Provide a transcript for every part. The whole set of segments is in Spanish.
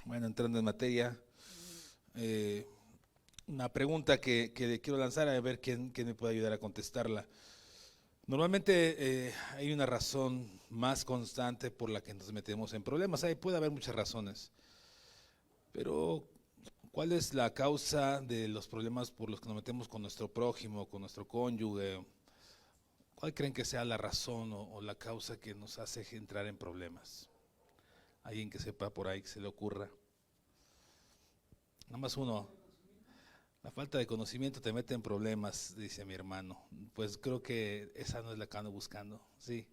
Bueno, entrando en materia, eh, una pregunta que le quiero lanzar a ver quién me puede ayudar a contestarla. Normalmente hay una razón más constante por la que nos metemos en problemas. Puede haber muchas razones, pero ¿cuál es la causa de los problemas por los que nos metemos con nuestro prójimo, con nuestro cónyuge? ¿Cuál creen que sea la razón o la causa que nos hace entrar en problemas? Alguien que sepa por ahí, que se le ocurra. Nada más uno. La falta de conocimiento te mete en problemas, dice mi hermano. Pues creo que esa no es la que ando buscando. Sí,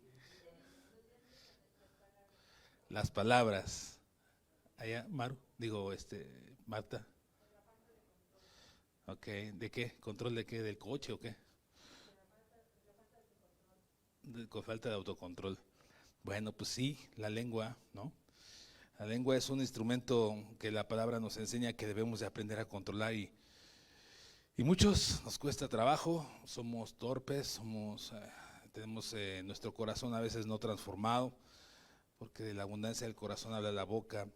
las palabras. Allá, Maru, digo, Marta. Ok, ¿de qué? ¿Control de qué? ¿Del coche o qué? Con falta de autocontrol. Bueno, pues sí, la lengua, ¿no? La lengua es un instrumento que la palabra nos enseña que debemos de aprender a controlar y muchos nos cuesta trabajo, somos torpes, tenemos nuestro corazón a veces no transformado, porque de la abundancia del corazón habla la boca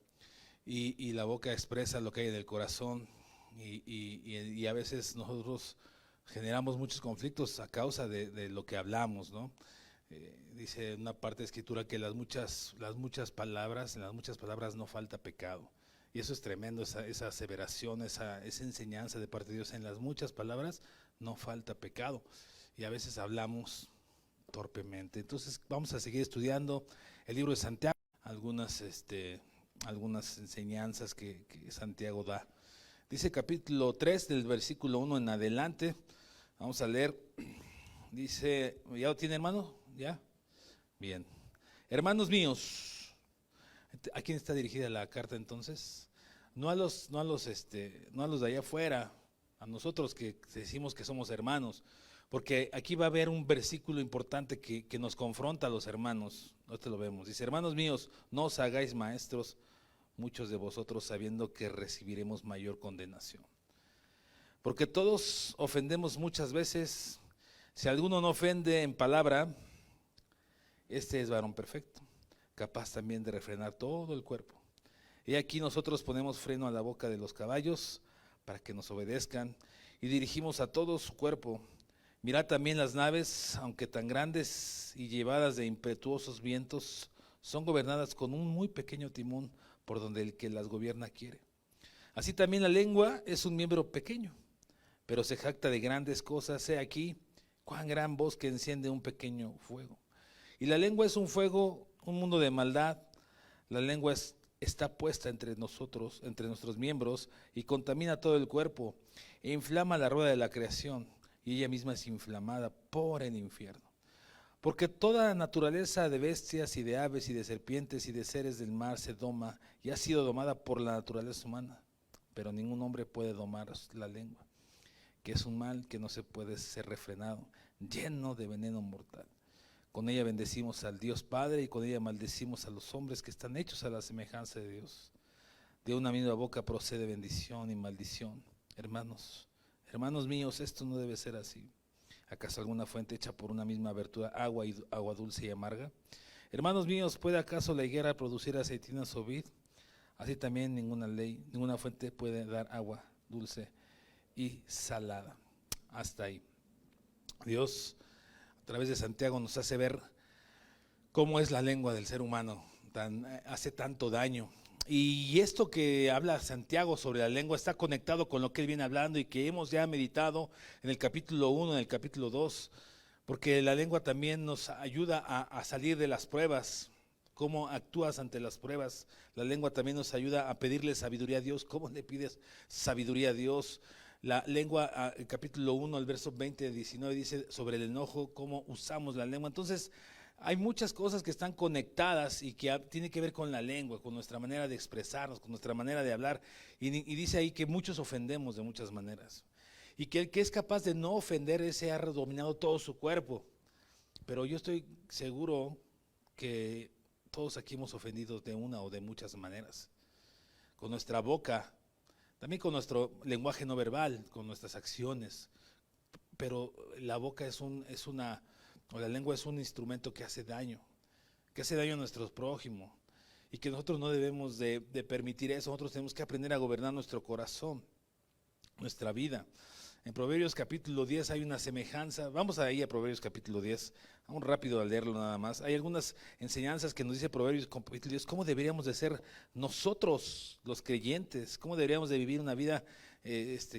y la boca expresa lo que hay en el corazón y a veces nosotros generamos muchos conflictos a causa de lo que hablamos, ¿no? Dice en una parte de escritura que en las muchas palabras no falta pecado. Y eso es tremendo, esa aseveración, esa enseñanza de parte de Dios. En las muchas palabras no falta pecado. Y a veces hablamos torpemente. Entonces vamos a seguir estudiando el libro de Santiago, algunas enseñanzas que Santiago da. Dice capítulo 3 del versículo 1 en adelante. Vamos a leer. Dice, ¿ya lo tiene, hermano? ¿Ya? Bien. Hermanos míos, ¿a quién está dirigida la carta entonces? No a los de allá afuera, a nosotros que decimos que somos hermanos, porque aquí va a haber un versículo importante que nos confronta a los hermanos. No te lo vemos. Dice, hermanos míos, no os hagáis maestros muchos de vosotros sabiendo que recibiremos mayor condenación. Porque todos ofendemos muchas veces. Si alguno no ofende en palabra, este es varón perfecto, capaz también de refrenar todo el cuerpo. Y aquí nosotros ponemos freno a la boca de los caballos para que nos obedezcan y dirigimos a todo su cuerpo. Mirad también las naves, aunque tan grandes y llevadas de impetuosos vientos, son gobernadas con un muy pequeño timón por donde el que las gobierna quiere. Así también la lengua es un miembro pequeño, pero se jacta de grandes cosas. He aquí cuán gran bosque enciende un pequeño fuego. Y la lengua es un fuego, un mundo de maldad. La lengua está puesta entre nosotros, entre nuestros miembros, y contamina todo el cuerpo, e inflama la rueda de la creación, y ella misma es inflamada por el infierno. Porque toda naturaleza de bestias y de aves y de serpientes y de seres del mar se doma y ha sido domada por la naturaleza humana, pero ningún hombre puede domar la lengua, que es un mal que no se puede ser refrenado, lleno de veneno mortal. Con ella bendecimos al Dios Padre y con ella maldecimos a los hombres que están hechos a la semejanza de Dios. De una misma boca procede bendición y maldición. Hermanos míos, esto no debe ser así. ¿Acaso alguna fuente hecha por una misma abertura, agua dulce y amarga? Hermanos míos, ¿puede acaso la higuera producir aceitunas o vid? Así también ninguna fuente puede dar agua dulce y salada. Hasta ahí. Dios, a través de Santiago, nos hace ver cómo es la lengua del ser humano, hace tanto daño. Y esto que habla Santiago sobre la lengua está conectado con lo que él viene hablando y que hemos ya meditado en el capítulo 1, en el capítulo 2, porque la lengua también nos ayuda a salir de las pruebas. ¿Cómo actúas ante las pruebas? La lengua también nos ayuda a pedirle sabiduría a Dios. ¿Cómo le pides sabiduría a Dios? La lengua, el capítulo 1, el verso 20, 19, dice sobre el enojo, cómo usamos la lengua. Entonces, hay muchas cosas que están conectadas y que tienen que ver con la lengua, con nuestra manera de expresarnos, con nuestra manera de hablar. Y dice ahí que muchos ofendemos de muchas maneras. Y que el que es capaz de no ofender, ese ha dominado todo su cuerpo. Pero yo estoy seguro que todos aquí hemos ofendido de una o de muchas maneras. Con nuestra boca, también con nuestro lenguaje no verbal, con nuestras acciones. Pero la boca o la lengua es un instrumento que hace daño a nuestro prójimo. y que nosotros no debemos de permitir eso. Nosotros tenemos que aprender a gobernar nuestro corazón, nuestra vida. En Proverbios capítulo 10 hay una semejanza. Vamos ahí a Proverbios capítulo 10. Vamos rápido a leerlo nada más. Hay algunas enseñanzas que nos dice Proverbios capítulo 10, cómo deberíamos de ser nosotros los creyentes, cómo deberíamos de vivir una vida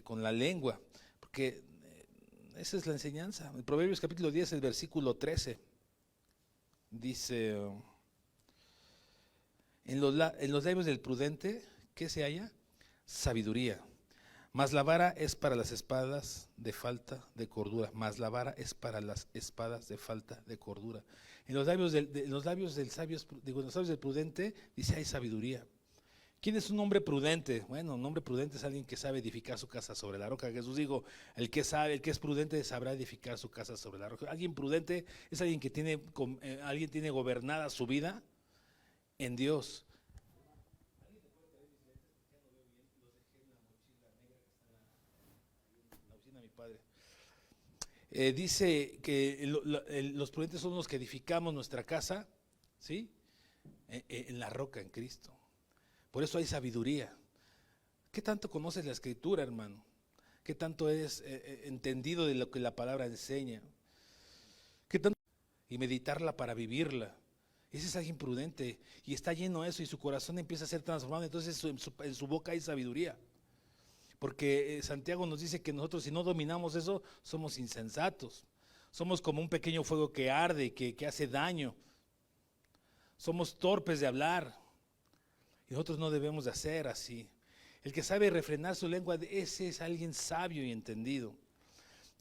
con la lengua, porque esa es la enseñanza. En Proverbios capítulo 10, el versículo 13, dice, en los labios del prudente, ¿qué se halla? Sabiduría. Mas la vara es para las espadas de falta de cordura. Mas la vara es para las espadas de falta de cordura. En los labios del sabio, digo, en los labios del prudente, dice hay sabiduría. ¿Quién es un hombre prudente? Bueno, un hombre prudente es alguien que sabe edificar su casa sobre la roca. Jesús dijo, el que es prudente sabrá edificar su casa sobre la roca. Alguien prudente es alguien que tiene gobernada su vida en Dios. Dice que los prudentes son los que edificamos nuestra casa, ¿sí? En la roca, en Cristo. Por eso hay sabiduría. ¿Qué tanto conoces la Escritura, hermano? ¿Qué tanto eres entendido de lo que la palabra enseña? ¿Qué tanto? Y meditarla para vivirla. Ese es alguien prudente y está lleno de eso y su corazón empieza a ser transformado. Entonces en su boca hay sabiduría. Porque Santiago nos dice que nosotros, si no dominamos eso, somos insensatos. Somos como un pequeño fuego que arde, que hace daño. Somos torpes de hablar. Y nosotros no debemos de hacer así. El que sabe refrenar su lengua, ese es alguien sabio y entendido.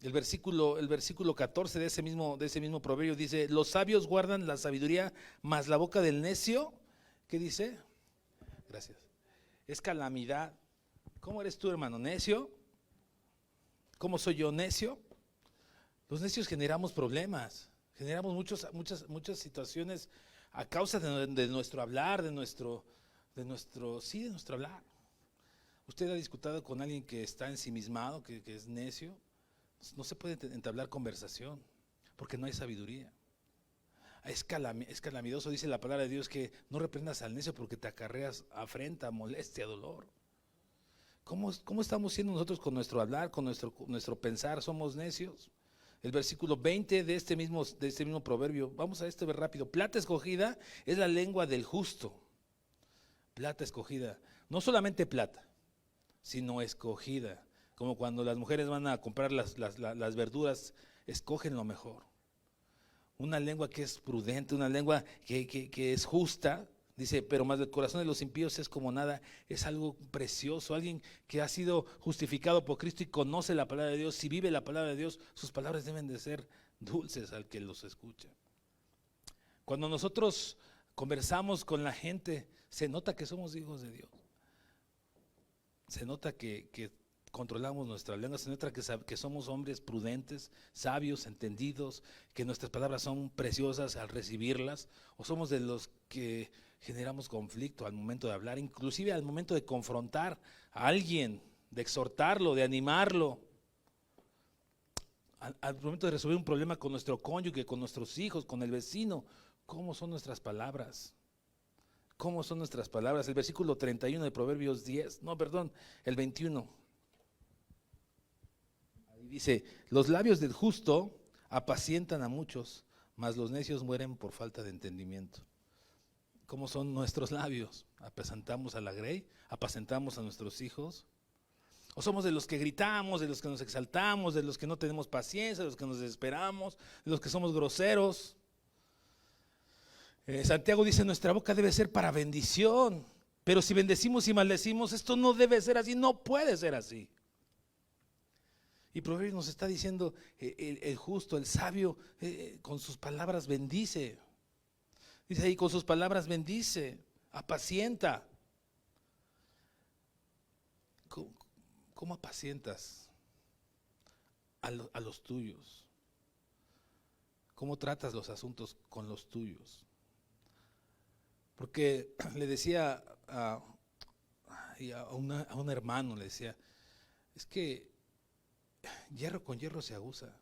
El versículo 14 de ese mismo proverbio dice, los sabios guardan la sabiduría, mas la boca del necio, ¿qué dice? Gracias. Es calamidad. ¿Cómo eres tú, hermano? ¿Necio? ¿Cómo soy yo, necio? Los necios generamos problemas, generamos muchas situaciones a causa de nuestro hablar, de nuestro hablar. ¿Usted ha discutido con alguien que está ensimismado, que es necio? No se puede entablar conversación, porque no hay sabiduría. Es calamitoso, dice la palabra de Dios, que no reprendas al necio porque te acarreas afrenta, molestia, dolor. ¿Cómo estamos siendo nosotros con nuestro hablar, con nuestro pensar? ¿Somos necios? El versículo 20 de este mismo proverbio, vamos a ver rápido. Plata escogida es la lengua del justo. Plata escogida, no solamente plata, sino escogida. Como cuando las mujeres van a comprar las verduras, escogen lo mejor. Una lengua que es prudente, una lengua que es justa. Dice, pero más del corazón de los impíos es como nada, es algo precioso. Alguien que ha sido justificado por Cristo y conoce la palabra de Dios, si vive la palabra de Dios, sus palabras deben de ser dulces al que los escucha. Cuando nosotros conversamos con la gente, se nota que somos hijos de Dios. Se nota que controlamos nuestra lengua, se nota que somos hombres prudentes, sabios, entendidos, que nuestras palabras son preciosas al recibirlas, o somos de los que generamos conflicto al momento de hablar, inclusive al momento de confrontar a alguien, de exhortarlo, de animarlo, al momento de resolver un problema con nuestro cónyuge, con nuestros hijos, con el vecino. ¿Cómo son nuestras palabras? ¿Cómo son nuestras palabras? El versículo 31 de Proverbios 10, el 21. Ahí dice, los labios del justo apacientan a muchos, mas los necios mueren por falta de entendimiento. ¿Cómo son nuestros labios? ¿Apacentamos a la grey? ¿Apacentamos a nuestros hijos? ¿O somos de los que gritamos, de los que nos exaltamos, de los que no tenemos paciencia, de los que nos desesperamos, de los que somos groseros? Santiago dice, nuestra boca debe ser para bendición, pero si bendecimos y maldecimos, esto no debe ser así, no puede ser así. Y Proverbios nos está diciendo, el justo, el sabio, con sus palabras bendice. Dice ahí, con sus palabras bendice, apacienta. ¿Cómo apacientas a los tuyos? ¿Cómo tratas los asuntos con los tuyos? Porque le decía a un hermano, le decía, es que hierro con hierro se aguza.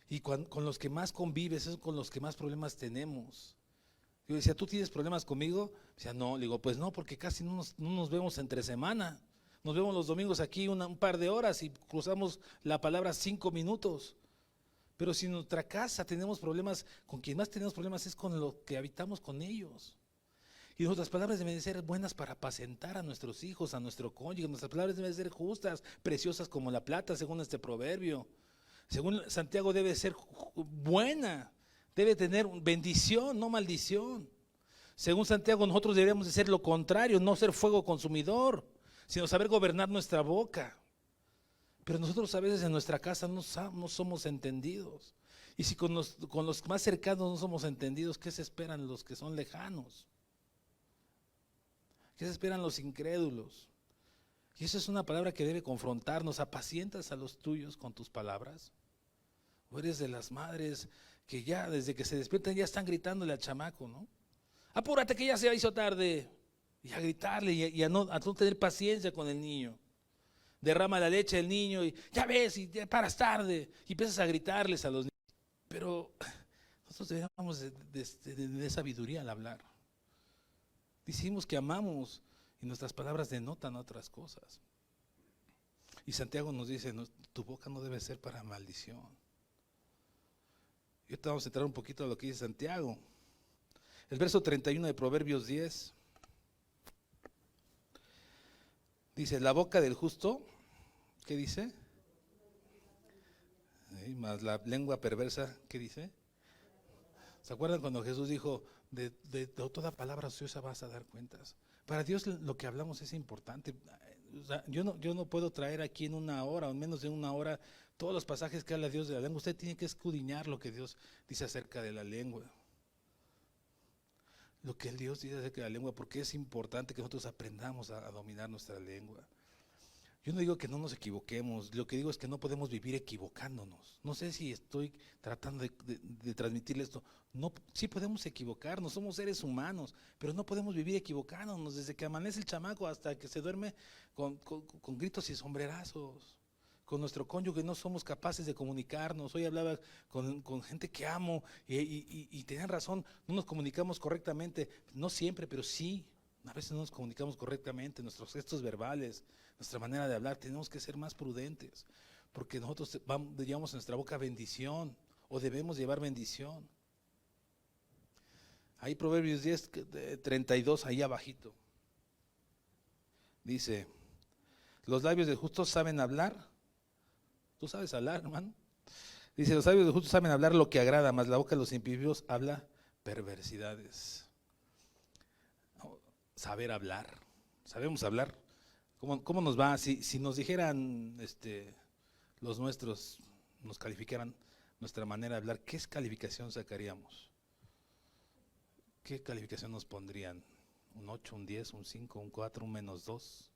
Y con los que más convives es con los que más problemas tenemos. Yo decía, ¿tú tienes problemas conmigo? Decía, no. Le digo, pues no, porque casi no nos vemos entre semana. Nos vemos los domingos aquí un par de horas y cruzamos la palabra 5 minutos. Pero si en nuestra casa tenemos problemas, con quien más tenemos problemas es con lo que habitamos con ellos. Y nuestras palabras deben ser buenas para apacentar a nuestros hijos, a nuestro cónyuge. Nuestras palabras deben ser justas, preciosas como la plata, según este proverbio. Según Santiago debe ser buena, debe tener bendición, no maldición. Según Santiago nosotros deberíamos de ser lo contrario, no ser fuego consumidor, sino saber gobernar nuestra boca. Pero nosotros a veces en nuestra casa no somos entendidos. Y si con los más cercanos no somos entendidos, ¿qué se esperan los que son lejanos? ¿Qué se esperan los incrédulos? Y eso es una palabra que debe confrontarnos. ¿Apacientas a los tuyos con tus palabras? ¿O eres de las madres que ya desde que se despiertan ya están gritándole al chamaco, ¿no? Apúrate que ya se hizo tarde. Y a gritarle y a no tener paciencia con el niño. Derrama la leche del niño y ya ves, y ya paras tarde. Y empiezas a gritarles a los niños. Pero nosotros deberíamos de sabiduría al hablar. Decimos que amamos y nuestras palabras denotan otras cosas. Y Santiago nos dice, no, tu boca no debe ser para maldición. Y ahorita vamos a entrar un poquito a lo que dice Santiago. El verso 31 de Proverbios 10 dice, la boca del justo, ¿qué dice? Más la lengua perversa, ¿qué dice? ¿Se acuerdan cuando Jesús dijo, de toda palabra ociosa vas a dar cuentas? Para Dios lo que hablamos es importante. O sea, yo no puedo traer aquí en una hora, o en menos de una hora, todos los pasajes que habla Dios de la lengua. Usted tiene que escudriñar lo que Dios dice acerca de la lengua. Lo que el Dios dice acerca de la lengua, porque es importante que nosotros aprendamos a dominar nuestra lengua. Yo no digo que no nos equivoquemos, lo que digo es que no podemos vivir equivocándonos. No sé si estoy tratando de transmitirle esto. No, sí podemos equivocarnos, somos seres humanos, pero no podemos vivir equivocándonos desde que amanece el chamaco hasta que se duerme con gritos y sombrerazos. Con nuestro cónyuge no somos capaces de comunicarnos. Hoy hablaba con gente que amo y tenían razón, no nos comunicamos correctamente, no siempre, pero sí. A veces no nos comunicamos correctamente, nuestros gestos verbales, nuestra manera de hablar, tenemos que ser más prudentes, porque nosotros llevamos en nuestra boca bendición, o debemos llevar bendición. Ahí Proverbios 10, 32, ahí abajito. Dice, los labios del justo saben hablar. ¿Tú sabes hablar, hermano? Dice, los labios del justo saben hablar lo que agrada, mas la boca de los impíos habla perversidades. Saber hablar, sabemos hablar. ¿Cómo nos va? Si nos dijeran los nuestros, nos calificaran nuestra manera de hablar, ¿qué calificación sacaríamos? ¿Qué calificación nos pondrían? ¿Un 8, un 10, un 5, un 4, un -2,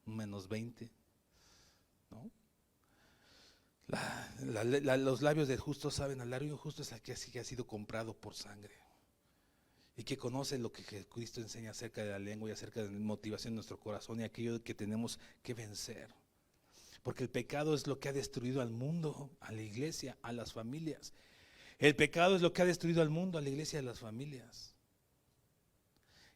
un -20? ¿No? Los labios del justo saben hablar, y un justo es el que ha sido comprado por sangre. Y que conoce lo que Jesucristo enseña acerca de la lengua y acerca de la motivación de nuestro corazón y aquello que tenemos que vencer. Porque el pecado es lo que ha destruido al mundo, a la iglesia, a las familias. El pecado es lo que ha destruido al mundo, a la iglesia y a las familias.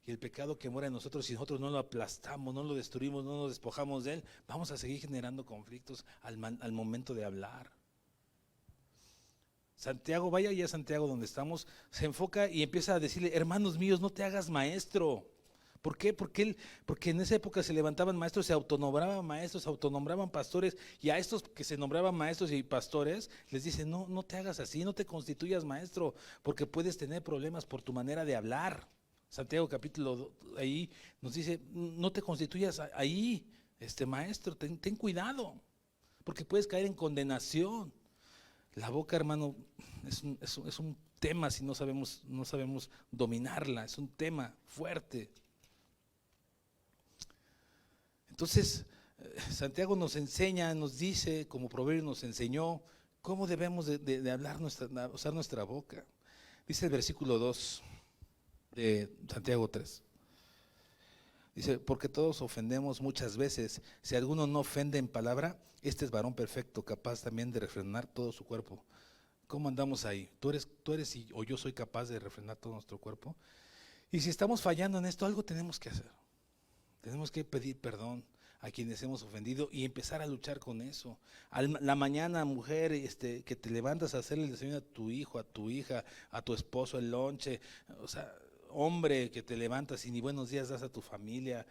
Y el pecado que mora en nosotros, si nosotros no lo aplastamos, no lo destruimos, no nos despojamos de él, vamos a seguir generando conflictos al momento de hablar. Santiago, vaya ya a Santiago donde estamos, se enfoca y empieza a decirle, hermanos míos, no te hagas maestro. ¿Por qué? Porque en esa época se levantaban maestros, se autonombraban maestros, se autonombraban pastores, y a estos que se nombraban maestros y pastores, les dice, no te hagas así, no te constituyas maestro, porque puedes tener problemas por tu manera de hablar. Santiago capítulo 2, ahí nos dice, no te constituyas ahí, maestro, ten cuidado, porque puedes caer en condenación. La boca, hermano, es un tema si no sabemos dominarla, es un tema fuerte. Entonces, Santiago nos enseña, nos dice, como Proverbio nos enseñó, cómo debemos de hablar, usar nuestra boca. Dice el versículo 2 de Santiago 3. Dice, porque todos ofendemos muchas veces. Si alguno no ofende en palabra, este es varón perfecto, capaz también de refrenar todo su cuerpo. ¿Cómo andamos ahí? ¿Tú eres o yo soy capaz de refrenar todo nuestro cuerpo? Y si estamos fallando en esto, algo tenemos que hacer. Tenemos que pedir perdón a quienes hemos ofendido y empezar a luchar con eso. La mañana, mujer, que te levantas a hacerle el desayuno a tu hijo, a tu hija, a tu esposo, el lonche, o sea, hombre que te levantas y ni buenos días das a tu familia,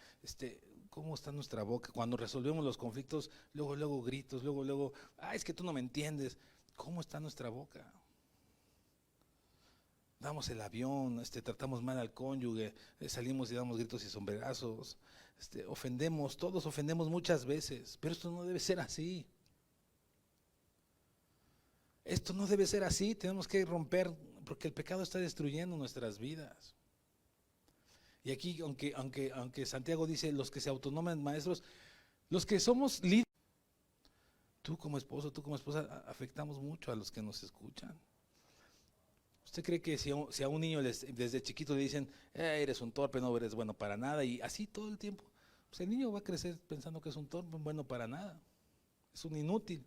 ¿cómo está nuestra boca? Cuando resolvemos los conflictos, luego gritos, luego, es que tú no me entiendes. ¿Cómo está nuestra boca? Damos el avión, tratamos mal al cónyuge, salimos y damos gritos y sombrerazos, ofendemos, todos ofendemos muchas veces, pero esto no debe ser así. Esto no debe ser así, tenemos que romper, porque el pecado está destruyendo nuestras vidas. Y aquí, aunque Santiago dice, los que se autonoman maestros, los que somos líderes, tú como esposo, tú como esposa, afectamos mucho a los que nos escuchan. ¿Usted cree que si a un niño desde chiquito le dicen, eres un torpe, no eres bueno para nada, y así todo el tiempo, pues el niño va a crecer pensando que es un torpe, bueno para nada, es un inútil,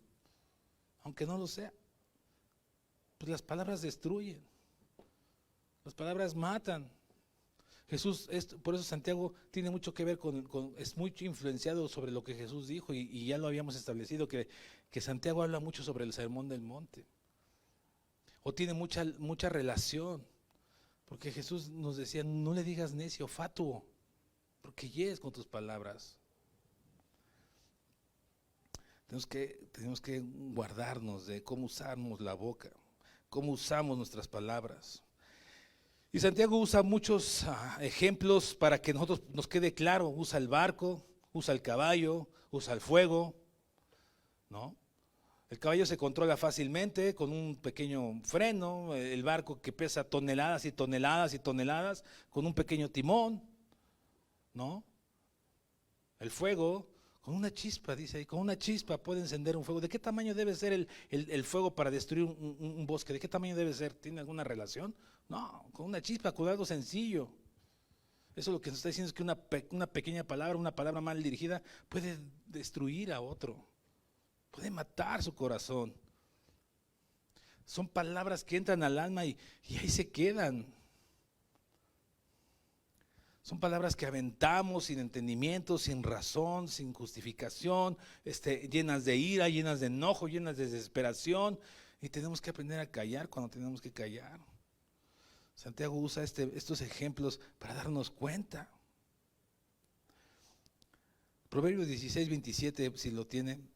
aunque no lo sea? Pues las palabras destruyen, las palabras matan. Jesús, por eso Santiago tiene mucho que ver es muy influenciado sobre lo que Jesús dijo, y ya lo habíamos establecido, que Santiago habla mucho sobre el Sermón del Monte, o tiene mucha relación, porque Jesús nos decía, no le digas necio, fatuo, porque hieres con tus palabras. Tenemos que guardarnos de cómo usamos la boca, cómo usamos nuestras palabras. Y Santiago usa muchos ejemplos para que nosotros nos quede claro. Usa el barco, usa el caballo, usa el fuego, ¿no? El caballo se controla fácilmente con un pequeño freno, el barco que pesa toneladas y toneladas y toneladas con un pequeño timón, ¿no? El fuego, con una chispa, dice ahí, con una chispa puede encender un fuego. ¿De qué tamaño debe ser el fuego para destruir un bosque? ¿De qué tamaño debe ser? ¿Tiene alguna relación? No, con una chispa, con algo sencillo. Eso lo que nos está diciendo es que una pequeña palabra, una palabra mal dirigida, puede destruir a otro, puede matar su corazón. Son palabras que entran al alma y ahí se quedan. Son palabras que aventamos sin entendimiento, sin razón, sin justificación, llenas de ira, llenas de enojo, llenas de desesperación, y tenemos que aprender a callar cuando tenemos que callar. Santiago usa estos ejemplos para darnos cuenta. Proverbios 16:27, si lo tienen.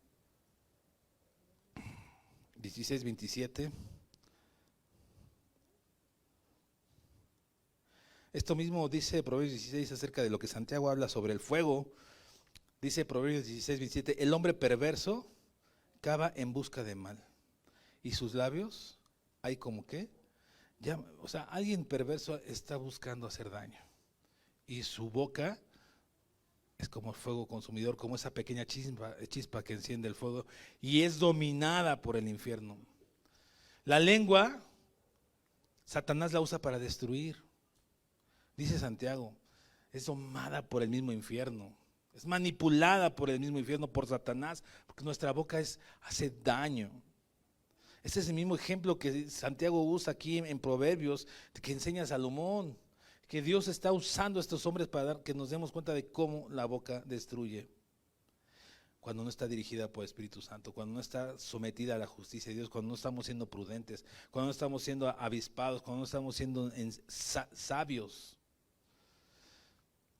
16:27. Esto mismo dice Proverbios 16 acerca de lo que Santiago habla sobre el fuego. Dice Proverbios 16:27, el hombre perverso cava en busca de mal, y sus labios hay como que, o sea, alguien perverso está buscando hacer daño, y su boca es como el fuego consumidor, como esa pequeña chispa que enciende el fuego, y es dominada por el infierno. La lengua, Satanás la usa para destruir. Dice Santiago, es domada por el mismo infierno, es manipulada por el mismo infierno, por Satanás, porque nuestra boca hace daño. Este es el mismo ejemplo que Santiago usa aquí en Proverbios, que enseña a Salomón, que Dios está usando a estos hombres para que nos demos cuenta de cómo la boca destruye. Cuando no está dirigida por el Espíritu Santo, cuando no está sometida a la justicia de Dios, cuando no estamos siendo prudentes, cuando no estamos siendo avispados, cuando no estamos siendo sabios.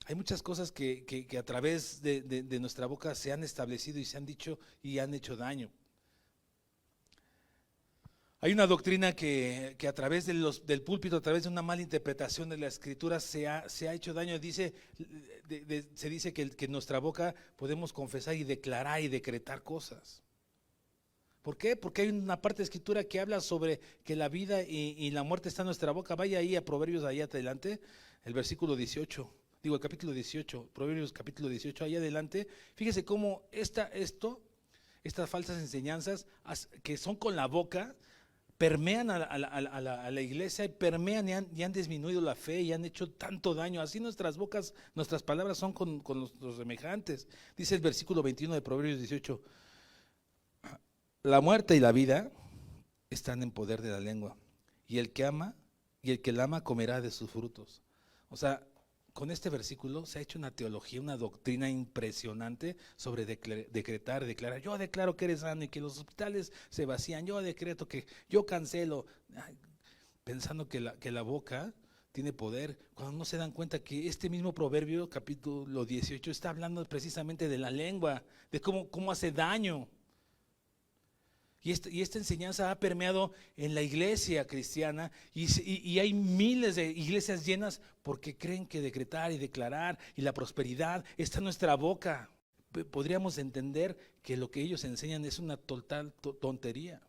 Hay muchas cosas que a través de nuestra boca se han establecido y se han dicho y han hecho daño. Hay una doctrina que a través del púlpito, a través de una mala interpretación de la Escritura se ha hecho daño. Se dice que en nuestra boca podemos confesar y declarar y decretar cosas. ¿Por qué? Porque hay una parte de Escritura que habla sobre que la vida y la muerte está en nuestra boca. Vaya ahí a Proverbios, ahí adelante, el versículo 18. El capítulo 18, Proverbios capítulo 18, ahí adelante. Fíjese cómo estas falsas enseñanzas que son con la boca, permean a la iglesia y permean y han disminuido la fe y han hecho tanto daño. Así nuestras bocas, nuestras palabras son con los semejantes. Dice el versículo 21 de Proverbios 18, la muerte y la vida están en poder de la lengua. Y el que la ama comerá de sus frutos. O sea, con este versículo se ha hecho una teología, una doctrina impresionante sobre declarar. Yo declaro que eres sano y que los hospitales se vacían. Yo decreto que yo cancelo. Ay, pensando que la boca tiene poder, cuando no se dan cuenta que este mismo proverbio, capítulo 18, está hablando precisamente de la lengua, de cómo hace daño. Y esta enseñanza ha permeado en la iglesia cristiana y hay miles de iglesias llenas porque creen que decretar y declarar y la prosperidad está en nuestra boca. Podríamos entender que lo que ellos enseñan es una total tontería.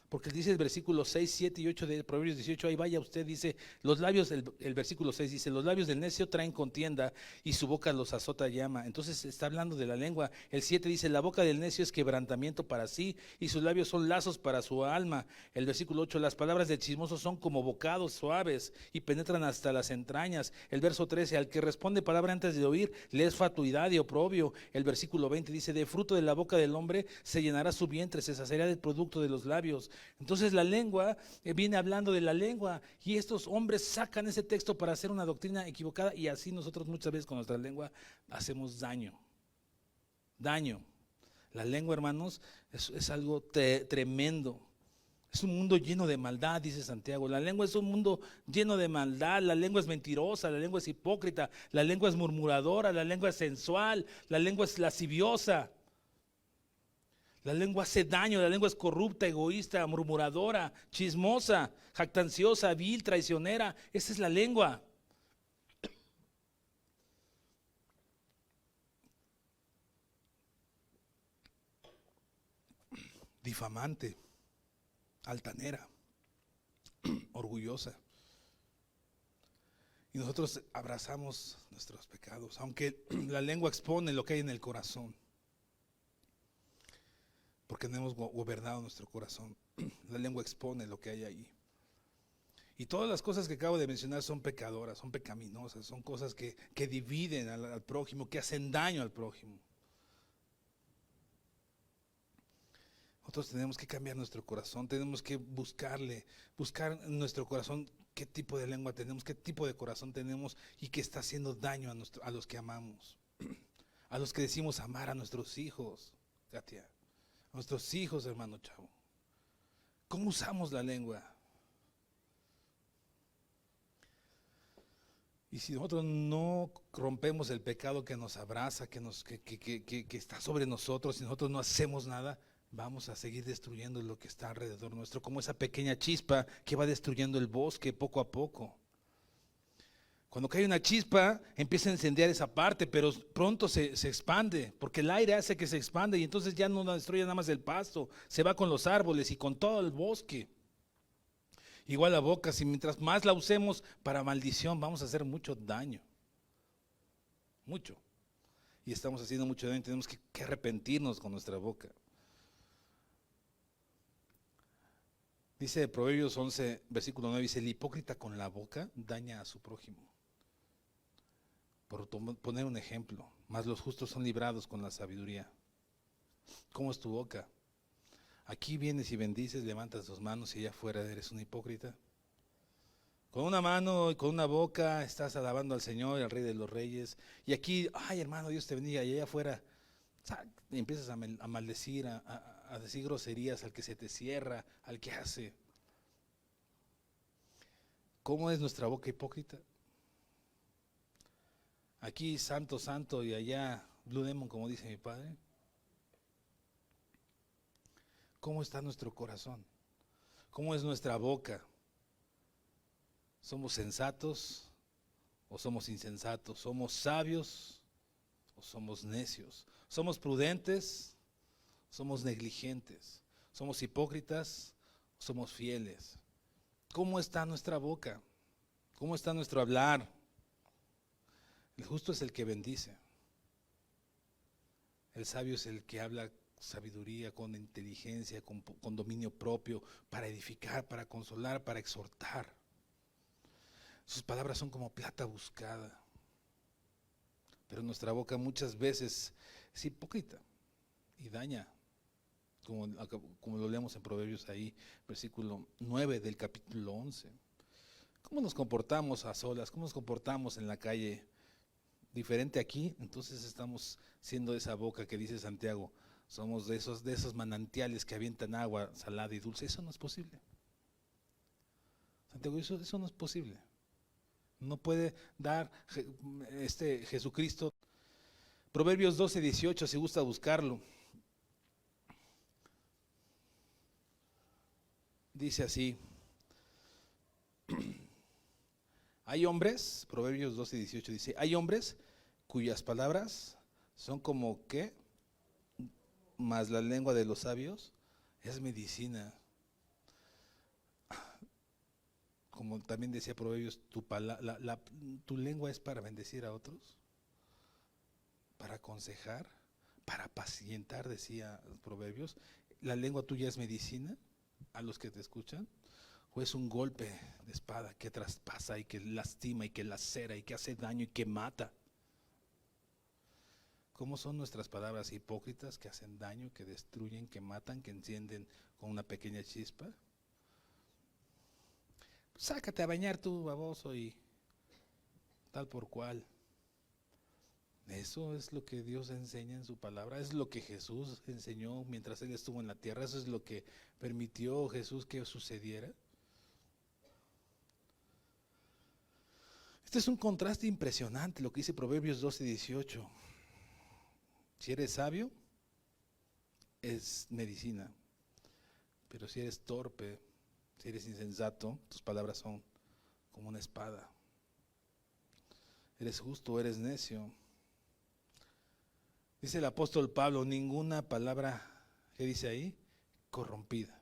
Porque dice el versículo 6, 7 y 8 de Proverbios 18, ahí vaya usted, dice, los labios, el versículo 6 dice, los labios del necio traen contienda y su boca los azota llama. Entonces está hablando de la lengua. El 7 dice, la boca del necio es quebrantamiento para sí y sus labios son lazos para su alma. El versículo 8, las palabras del chismoso son como bocados suaves y penetran hasta las entrañas. El verso 13, al que responde palabra antes de oír, le es fatuidad y oprobio. El versículo 20 dice, de fruto de la boca del hombre se llenará su vientre, se saciará del producto de los labios. Entonces la lengua viene hablando de la lengua y estos hombres sacan ese texto para hacer una doctrina equivocada y así nosotros muchas veces con nuestra lengua hacemos daño. La lengua, hermanos, es algo tremendo. Es un mundo lleno de maldad, dice Santiago. La lengua es un mundo lleno de maldad. La lengua es mentirosa, la lengua es hipócrita, la lengua es murmuradora, la lengua es sensual, la lengua es lasciviosa. La lengua hace daño, la lengua es corrupta, egoísta, murmuradora, chismosa, jactanciosa, vil, traicionera. Esa es la lengua. Difamante, altanera, orgullosa. Y nosotros abrazamos nuestros pecados, aunque la lengua expone lo que hay en el corazón. Porque no hemos gobernado nuestro corazón. La lengua expone lo que hay ahí. Y todas las cosas que acabo de mencionar son pecadoras, son pecaminosas, son cosas que dividen al prójimo, que hacen daño al prójimo. Nosotros tenemos que cambiar nuestro corazón, tenemos que buscar en nuestro corazón qué tipo de lengua tenemos, qué tipo de corazón tenemos y qué está haciendo daño a los que amamos, a los que decimos amar a nuestros hijos, Katia. Nuestros hijos, hermano Chavo. ¿Cómo usamos la lengua? Y si nosotros no rompemos el pecado que nos abraza, que está sobre nosotros, si nosotros no hacemos nada, vamos a seguir destruyendo lo que está alrededor nuestro, como esa pequeña chispa que va destruyendo el bosque poco a poco. Cuando cae una chispa, empieza a incendiar esa parte, pero pronto se expande, porque el aire hace que se expande y entonces ya no destruye nada más el pasto, se va con los árboles y con todo el bosque. Igual la boca, si mientras más la usemos para maldición, vamos a hacer mucho daño. Mucho. Y estamos haciendo mucho daño, tenemos que arrepentirnos con nuestra boca. Dice Proverbios 11, versículo 9, dice, el hipócrita con la boca daña a su prójimo. Por poner un ejemplo, mas los justos son librados con la sabiduría. ¿Cómo es tu boca? Aquí vienes y bendices, levantas tus manos y allá afuera eres un hipócrita. Con una mano y con una boca estás alabando al Señor, al Rey de los Reyes. Y aquí, ay hermano, Dios te bendiga. Y allá afuera y empiezas a maldecir, a decir groserías al que se te cierra, al que hace. ¿Cómo es nuestra boca hipócrita? Aquí santo, santo y allá Blue Demon, como dice mi padre. ¿Cómo está nuestro corazón? ¿Cómo es nuestra boca? ¿Somos sensatos o somos insensatos? ¿Somos sabios o somos necios? ¿Somos prudentes o somos negligentes? ¿Somos hipócritas o somos fieles? ¿Cómo está nuestra boca? ¿Cómo está nuestro hablar? El justo es el que bendice. El sabio es el que habla sabiduría, con inteligencia, con dominio propio, para edificar, para consolar, para exhortar. Sus palabras son como plata buscada. Pero nuestra boca muchas veces es hipócrita y daña como lo leemos en Proverbios ahí, versículo 9 del capítulo 11. ¿Cómo nos comportamos a solas? ¿Cómo nos comportamos en la calle? Diferente aquí, entonces estamos siendo esa boca que dice Santiago. Somos de esos manantiales que avientan agua salada y dulce. Eso no es posible. Santiago, eso no es posible. No puede dar Jesucristo. Proverbios 12:18, si gusta buscarlo. Dice así. Hay hombres, Proverbios 12:18 dice, hay hombres cuyas palabras son como ¿qué? Mas la lengua de los sabios es medicina. Como también decía Proverbios, tu lengua es para bendecir a otros, para aconsejar, para apacientar, decía Proverbios. ¿La lengua tuya es medicina a los que te escuchan? ¿O es un golpe de espada que traspasa y que lastima y que lacera y que hace daño y que mata? ¿Cómo son nuestras palabras hipócritas que hacen daño, que destruyen, que matan, que encienden con una pequeña chispa? Sácate a bañar tú, baboso, y tal por cual. Eso es lo que Dios enseña en su palabra, es lo que Jesús enseñó mientras Él estuvo en la tierra, eso es lo que permitió Jesús que sucediera. Este es un contraste impresionante, lo que dice Proverbios 12:18. Si eres sabio, es medicina, pero si eres torpe, si eres insensato, tus palabras son como una espada. Eres justo, eres necio. Dice el apóstol Pablo, ninguna palabra, ¿qué dice ahí? Corrompida.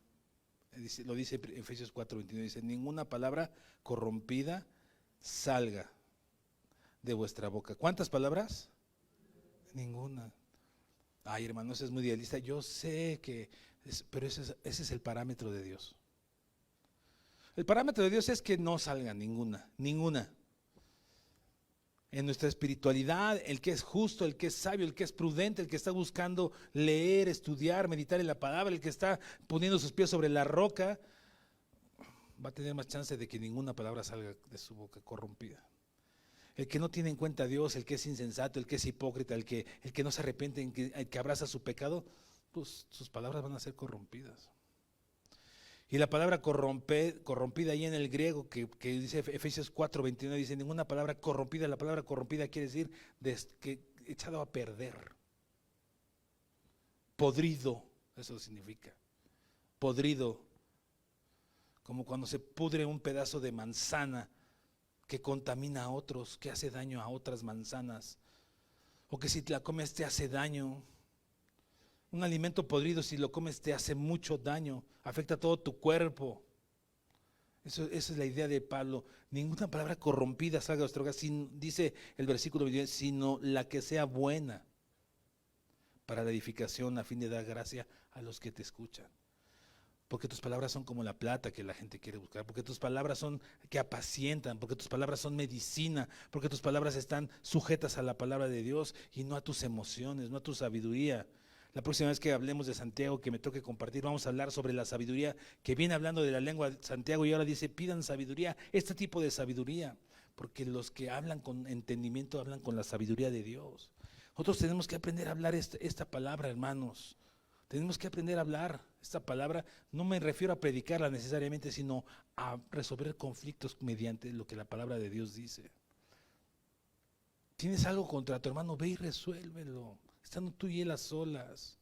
Lo dice Efesios 4:21, dice, ninguna palabra corrompida salga de vuestra boca. ¿Cuántas palabras? Ninguna. Ay, hermano, eso es muy idealista. Yo sé que, pero ese es el parámetro de Dios. El parámetro de Dios es que no salga ninguna. En nuestra espiritualidad, el que es justo, el que es sabio, el que es prudente, el que está buscando leer, estudiar, meditar en la palabra, el que está poniendo sus pies sobre la roca, va a tener más chance de que ninguna palabra salga de su boca corrompida. El que no tiene en cuenta a Dios, el que es insensato, el que es hipócrita, el que no se arrepiente, el que abraza su pecado, pues sus palabras van a ser corrompidas. Y la palabra corrompida ahí en el griego, que dice Efesios 4:21, dice, ninguna palabra corrompida. La palabra corrompida quiere decir que echado a perder, podrido, eso significa, podrido, como cuando se pudre un pedazo de manzana que contamina a otros, que hace daño a otras manzanas, o que si te la comes te hace daño. Un alimento podrido, si lo comes, te hace mucho daño, afecta todo tu cuerpo. Esa es la idea de Pablo. Ninguna palabra corrompida salga de vuestra boca, dice el versículo 21, sino la que sea buena para la edificación, a fin de dar gracia a los que te escuchan. Porque tus palabras son como la plata que la gente quiere buscar, porque tus palabras son que apacientan, porque tus palabras son medicina, porque tus palabras están sujetas a la palabra de Dios y no a tus emociones, no a tu sabiduría. La próxima vez que hablemos de Santiago, que me toque compartir, vamos a hablar sobre la sabiduría, que viene hablando de la lengua de Santiago y ahora dice, pidan sabiduría, este tipo de sabiduría, porque los que hablan con entendimiento hablan con la sabiduría de Dios. Nosotros tenemos que aprender a hablar esta palabra, hermanos. Tenemos que aprender a hablar esta palabra. No me refiero a predicarla necesariamente, sino a resolver conflictos mediante lo que la palabra de Dios dice. ¿Tienes algo contra tu hermano? Ve y resuélvelo, estando tú y él a solas.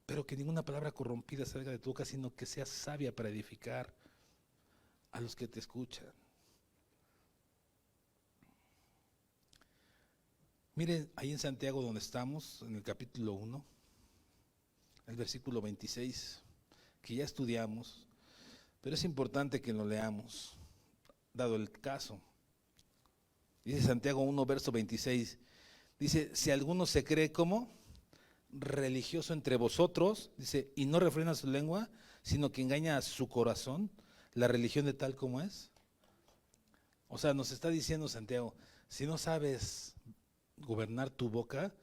Pero que ninguna palabra corrompida salga de tu boca, sino que sea sabia para edificar a los que te escuchan. Miren, ahí en Santiago donde estamos, en el capítulo 1, el versículo 26, que ya estudiamos, pero es importante que lo leamos, dado el caso. Dice Santiago 1, verso 26, dice, si alguno se cree como religioso entre vosotros, dice, y no refrena su lengua, sino que engaña a su corazón, la religión de tal como es. O sea, nos está diciendo Santiago, si no sabes gobernar tu boca,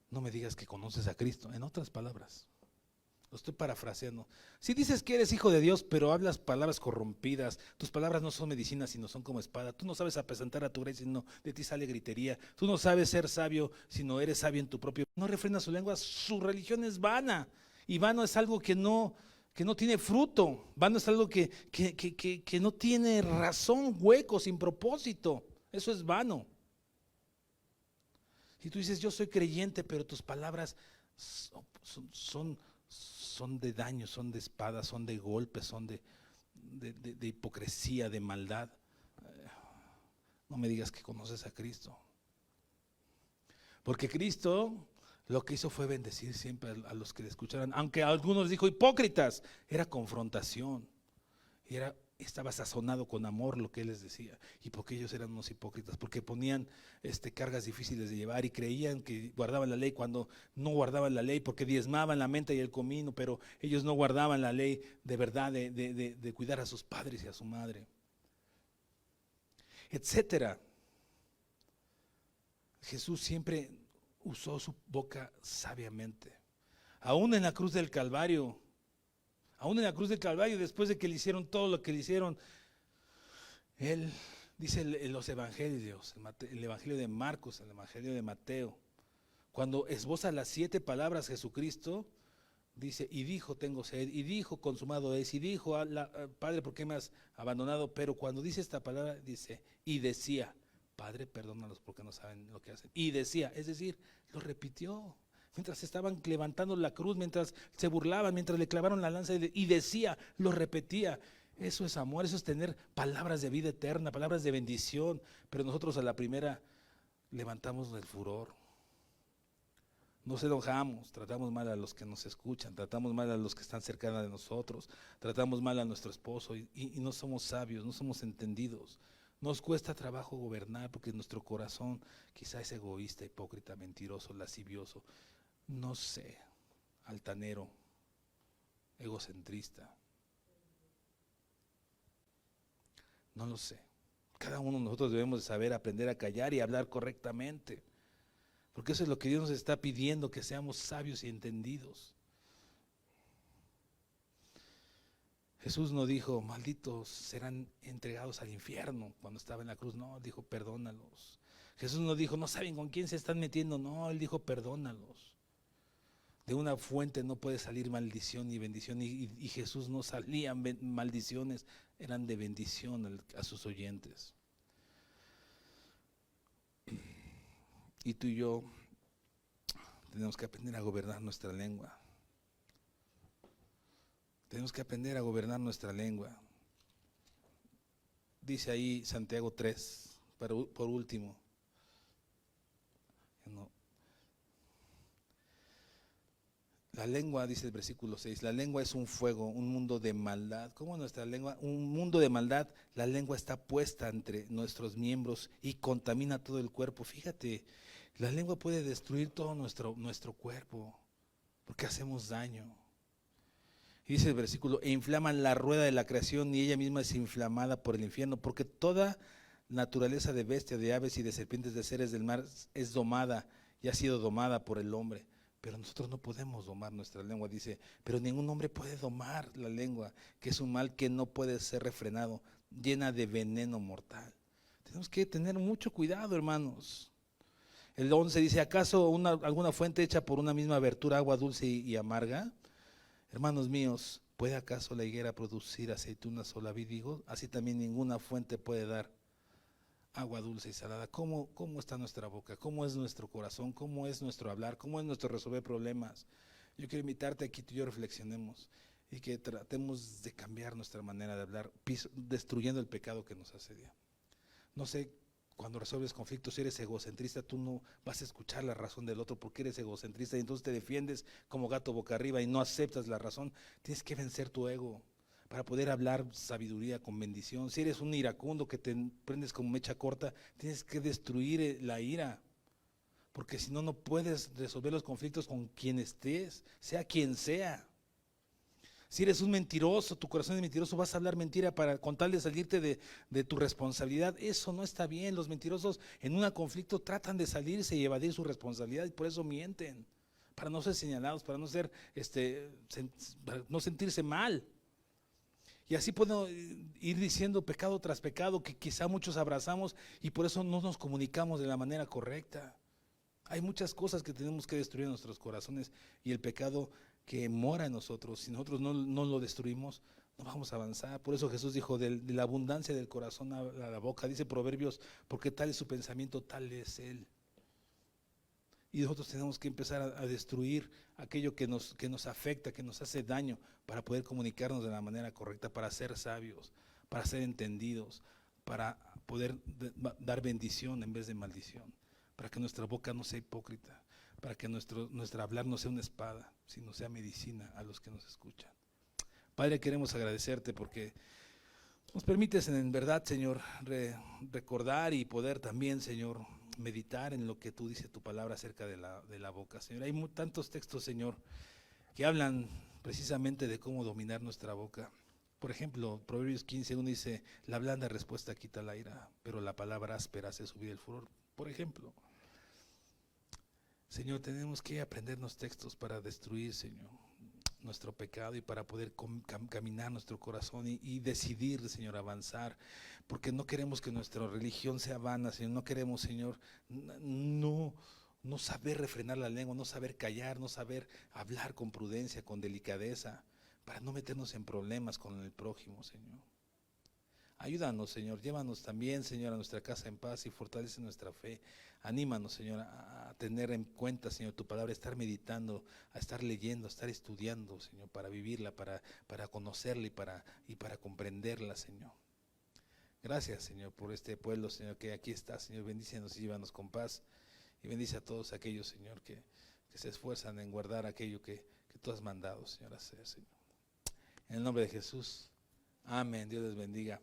no me digas que conoces a Cristo. En otras palabras, Lo estoy parafraseando. Si dices que eres hijo de Dios, pero hablas palabras corrompidas, tus palabras no son medicina, sino son como espada. Tú no sabes apresentar a tu rey, sino de ti sale gritería. Tú no sabes ser sabio, sino eres sabio en tu propio. No refrena su lengua, su religión es vana. Y vano es algo que no tiene fruto. Vano es algo que no tiene razón, hueco, sin propósito. Eso es vano. Si tú dices, yo soy creyente, pero tus palabras son de daño, son de espada, son de golpes, son de hipocresía, de maldad. No me digas que conoces a Cristo. Porque Cristo lo que hizo fue bendecir siempre a los que le escucharan. Aunque a algunos dijo hipócritas, era confrontación. Estaba sazonado con amor lo que él les decía. ¿Y por qué ellos eran unos hipócritas? Porque ponían cargas difíciles de llevar y creían que guardaban la ley cuando no guardaban la ley, porque diezmaban la menta y el comino, pero ellos no guardaban la ley de verdad, de cuidar a sus padres y a su madre, etcétera. Jesús siempre usó su boca sabiamente. Aún en la cruz del Calvario, después de que le hicieron todo lo que le hicieron, él dice en los evangelios, el evangelio de Marcos, el evangelio de Mateo, cuando esboza las 7 palabras Jesucristo, dice, y dijo, tengo sed, y dijo, consumado es, y dijo, Padre, ¿por qué me has abandonado? Pero cuando dice esta palabra, dice, y decía, Padre, perdónalos porque no saben lo que hacen. Y decía, es decir, lo repitió. Mientras estaban levantando la cruz, mientras se burlaban, mientras le clavaron la lanza, y decía, lo repetía. Eso es amor, eso es tener palabras de vida eterna, palabras de bendición. Pero nosotros a la primera levantamos el furor. Nos enojamos, tratamos mal a los que nos escuchan, tratamos mal a los que están cerca de nosotros, tratamos mal a nuestro esposo y no somos sabios, no somos entendidos. Nos cuesta trabajo gobernar porque nuestro corazón quizá es egoísta, hipócrita, mentiroso, lascivioso, no sé, altanero, egocentrista. No lo sé. Cada uno de nosotros debemos de saber aprender a callar y hablar correctamente. Porque eso es lo que Dios nos está pidiendo, que seamos sabios y entendidos. Jesús no dijo, malditos serán entregados al infierno cuando estaba en la cruz. No, dijo, perdónalos. Jesús no dijo, no saben con quién se están metiendo. No, él dijo, perdónalos. De una fuente no puede salir maldición ni bendición. Y Jesús no salían maldiciones, eran de bendición a sus oyentes. Y tú y yo tenemos que aprender a gobernar nuestra lengua. Tenemos que aprender a gobernar nuestra lengua. Dice ahí Santiago 3, por último. La lengua, dice el versículo 6, la lengua es un fuego, un mundo de maldad. ¿Cómo nuestra lengua? Un mundo de maldad. La lengua está puesta entre nuestros miembros y contamina todo el cuerpo. Fíjate, la lengua puede destruir todo nuestro cuerpo porque hacemos daño. Y dice el versículo, e inflaman la rueda de la creación y ella misma es inflamada por el infierno, porque toda naturaleza de bestias, de aves y de serpientes, de seres del mar es domada y ha sido domada por el hombre. Pero nosotros no podemos domar nuestra lengua, dice, pero ningún hombre puede domar la lengua, que es un mal que no puede ser refrenado, llena de veneno mortal. Tenemos que tener mucho cuidado, hermanos. El 11 dice, ¿acaso alguna fuente hecha por una misma abertura, agua dulce y amarga? Hermanos míos, ¿puede acaso la higuera producir aceitunas o la vid higo? Así también ninguna fuente puede dar agua dulce y salada. ¿Cómo está nuestra boca? ¿Cómo es nuestro corazón? ¿Cómo es nuestro hablar? ¿Cómo es nuestro resolver problemas? Yo quiero invitarte a que tú y yo reflexionemos y que tratemos de cambiar nuestra manera de hablar, destruyendo el pecado que nos asedia. No sé, cuando resuelves conflictos, si eres egocentrista, tú no vas a escuchar la razón del otro porque eres egocentrista y entonces te defiendes como gato boca arriba y no aceptas la razón. Tienes que vencer tu ego para poder hablar sabiduría con bendición. Si eres un iracundo que te prendes como mecha corta, tienes que destruir la ira, porque si no, no puedes resolver los conflictos con quien estés, sea quien sea. Si eres un mentiroso, tu corazón es mentiroso, vas a hablar mentira con tal de salirte de tu responsabilidad. Eso no está bien. Los mentirosos en un conflicto tratan de salirse y evadir su responsabilidad y por eso mienten, para no ser señalados, para no ser, para no sentirse mal. Y así puedo ir diciendo pecado tras pecado que quizá muchos abrazamos y por eso no nos comunicamos de la manera correcta. Hay muchas cosas que tenemos que destruir en nuestros corazones y el pecado que mora en nosotros, si nosotros no lo destruimos, no vamos a avanzar. Por eso Jesús dijo, de la abundancia del corazón a la boca, dice Proverbios, porque tal es su pensamiento, tal es él. Y nosotros tenemos que empezar a destruir aquello que nos afecta, que nos hace daño, para poder comunicarnos de la manera correcta, para ser sabios, para ser entendidos, para poder dar bendición en vez de maldición, para que nuestra boca no sea hipócrita, para que nuestro hablar no sea una espada, sino sea medicina a los que nos escuchan. Padre, queremos agradecerte porque nos permites en verdad, Señor, recordar y poder también, Señor, meditar en lo que tú dices tu palabra acerca de la boca, Señor. Hay tantos textos, Señor, que hablan precisamente de cómo dominar nuestra boca. Por ejemplo, Proverbios 15:1 dice, la blanda respuesta quita la ira, pero la palabra áspera hace subir el furor. Por ejemplo, Señor, tenemos que aprendernos textos para destruir, Señor, nuestro pecado y para poder caminar nuestro corazón y decidir, Señor, avanzar, porque no queremos que nuestra religión sea vana, Señor, no queremos, Señor, no saber refrenar la lengua, no saber callar, no saber hablar con prudencia, con delicadeza, para no meternos en problemas con el prójimo, Señor. Ayúdanos, Señor, llévanos también, Señor, a nuestra casa en paz y fortalece nuestra fe. Anímanos, Señor, a tener en cuenta, Señor, tu palabra, a estar meditando, a estar leyendo, a estar estudiando, Señor, para vivirla, para conocerla y para comprenderla, Señor. Gracias, Señor, por este pueblo, Señor, que aquí está, Señor. Bendícenos y llévanos con paz. Y bendice a todos aquellos, Señor, que se esfuerzan en guardar aquello que tú has mandado, Señor, a hacer, Señor. En el nombre de Jesús. Amén. Dios les bendiga.